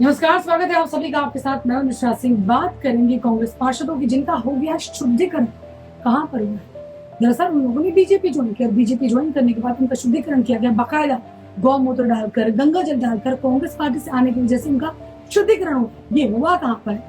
नमस्कार, स्वागत है आप सभी का आपके साथ। मैं निशा सिंह। बात करेंगे कांग्रेस पार्षदों की जिनका हो गया शुद्धिकरण। कहां पर हुआ है? दरअसल उन लोगों ने बीजेपी ज्वाइन किया। बीजेपी ज्वाइन करने के बाद उनका शुद्धिकरण किया गया, बाकायदा गौमूत्र डालकर, गंगा जल डालकर कांग्रेस पार्टी से आने की वजह से उनका शुद्धिकरण हुआ। ये हुआ कहां पर?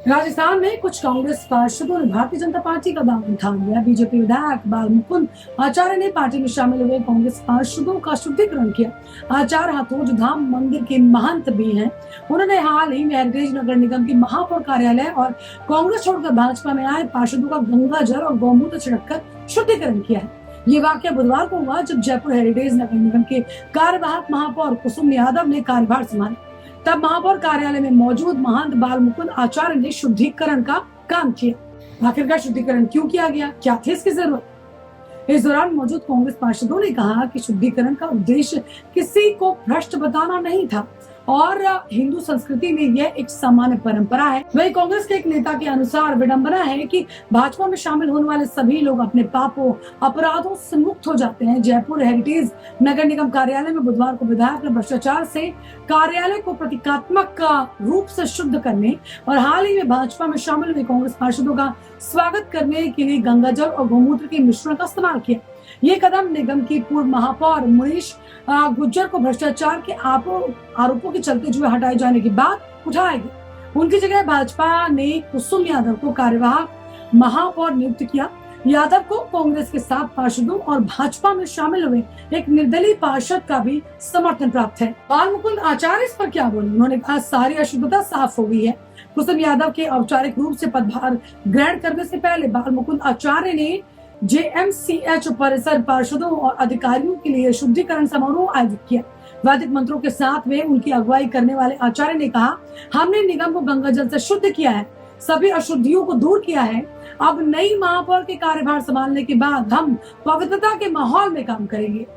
राजस्थान में कुछ कांग्रेस पार्षदों ने भारतीय जनता पार्टी का दामन थाम लिया। बीजेपी विधायक बाल मुकुंद आचार्य ने पार्टी में शामिल हुए कांग्रेस पार्षदों का शुद्धिकरण किया। आचार्य हाथोज धाम मंदिर के महंत भी हैं। उन्होंने हाल ही में हेरिटेज नगर निगम की महापौर कार्यालय और कांग्रेस छोड़कर भाजपा में आए पार्षदों का गंगा जल और गौमूत्र छिड़ककर शुद्धिकरण किया है। ये वाकया बुधवार को हुआ जब जयपुर हेरिटेज नगर निगम के कार्यवाहक महापौर कुसुम यादव ने कार्यभार संभाला। तब महापौर कार्यालय में मौजूद महंत बाल मुकुंद आचार्य ने शुद्धिकरण का काम किया। आखिरकार शुद्धिकरण क्यों किया गया, क्या थी इसकी जरूरत? इस दौरान मौजूद कांग्रेस पार्षदों ने कहा कि शुद्धिकरण का उद्देश्य किसी को भ्रष्ट बताना नहीं था और हिंदू संस्कृति में यह एक सामान्य परंपरा है। वही कांग्रेस के एक नेता के अनुसार विडंबना है कि भाजपा में शामिल होने वाले सभी लोग अपने पापों अपराधों से मुक्त हो जाते हैं। जयपुर हेरिटेज नगर निगम कार्यालय में बुधवार को विधायक ने भ्रष्टाचार से कार्यालय को प्रतीकात्मक रूप से शुद्ध करने और हाल ही में भाजपा में शामिल हुए कांग्रेस पार्षदों का स्वागत करने के लिए गंगा जल और गौमूत्र के मिश्रण का इस्तेमाल किया। ये कदम निगम की पूर्व महापौर मुनीश गुज्जर को भ्रष्टाचार के आरोपों के चलते जुए हटाए जाने के बाद उठाया गया। उनकी जगह भाजपा ने कुसुम यादव को कार्यवाहक महापौर नियुक्त किया। यादव को कांग्रेस के 7 पार्षदों और भाजपा में शामिल हुए एक निर्दलीय पार्षद का भी समर्थन प्राप्त है। बाल मुकुंद आचार्य इस पर क्या बोले? उन्होंने कहा, सारी अशुद्धता साफ हो गई है। कुसुम यादव के औपचारिक रूप से पदभार ग्रहण करने से पहले बाल मुकुंद आचार्य ने JMCH परिसर पार्षदों और अधिकारियों के लिए शुद्धिकरण समारोह आयोजित किया। वैदिक मंत्रों के साथ में उनकी अगुवाई करने वाले आचार्य ने कहा, हमने निगम को गंगा जल से शुद्ध किया है, सभी अशुद्धियों को दूर किया है। अब नई महापौर के कार्यभार संभालने के बाद हम पवित्रता के माहौल में काम करेंगे।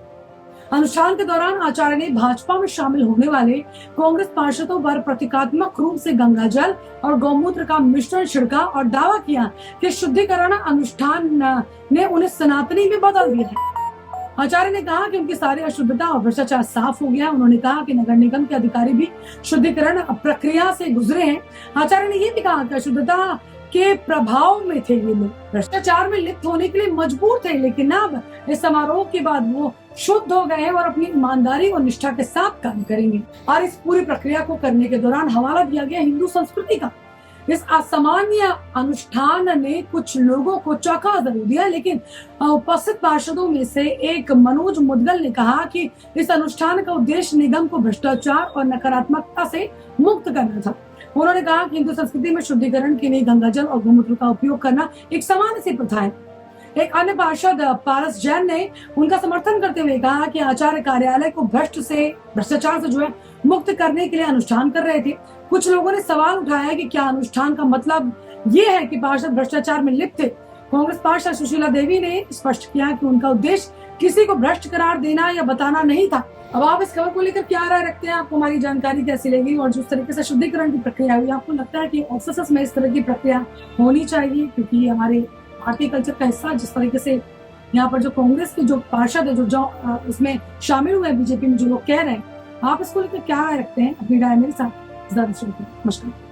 अनुष्ठान के दौरान आचार्य ने भाजपा में शामिल होने वाले कांग्रेस पार्षदों पर प्रतीकात्मक रूप से गंगा जल और गौमूत्र का मिश्रण छिड़का और दावा किया कि शुद्धिकरण अनुष्ठान ने उन्हें सनातनी में बदल दिया है। आचार्य ने कहा कि उनकी सारी अशुद्धता और भ्रष्टाचार साफ हो गया। उन्होंने कहा कि नगर निगम के अधिकारी भी शुद्धिकरण प्रक्रिया से गुजरे हैं। आचार्य ने यह भी कहा कि अशुद्धता के प्रभाव में थे ये लोग, भ्रष्टाचार में लिप्त होने के लिए मजबूर थे, लेकिन अब इस समारोह के बाद वो शुद्ध हो गए हैं और अपनी ईमानदारी और निष्ठा के साथ काम करेंगे। और इस पूरी प्रक्रिया को करने के दौरान हवाला दिया गया हिंदू संस्कृति का। इस असामान्य अनुष्ठान ने कुछ लोगों को चौंका जरूर दिया, लेकिन उपस्थित पार्षदों में से एक मनोज मुदगल ने कहा कि इस अनुष्ठान का उद्देश्य निगम को भ्रष्टाचार और नकारात्मकता से मुक्त करना था। उन्होंने कहा कि हिंदू संस्कृति में शुद्धिकरण के लिए गंगा जल और गौमूत्र का उपयोग करना एक सामान्य सी प्रथा है। एक अन्य पार्षद पारस जैन ने उनका समर्थन करते हुए कहा कि आचार्य कार्यालय को भ्रष्टाचार से जो है मुक्त करने के लिए अनुष्ठान कर रहे थे। कुछ लोगों ने सवाल उठाया कि क्या अनुष्ठान का मतलब ये है कि पार्षद भ्रष्टाचार में लिप्त थे। कांग्रेस पार्षद सुशीला देवी ने स्पष्ट किया कि उनका उद्देश्य किसी को भ्रष्ट करार देना या बताना नहीं था। अब आप इस खबर को लेकर क्या राय रखते हैं? आपको हमारी जानकारी कैसी लगी? और जिस तरीके से शुद्धिकरण की प्रक्रिया हुई, आपको लगता है कि ऑफिसर्स में इस तरह की प्रक्रिया होनी चाहिए? क्योंकि हमारे भारतीय कल्चर का हिस्सा, जिस तरीके से यहाँ पर जो कांग्रेस के जो पार्षद है जो इसमें शामिल हुए बीजेपी में, जो लोग कह रहे हैं, आप इसको लेकर क्या राय रखते हैं? अपनी राय मेरे साथ जरूर शेयर करें। नमस्कार।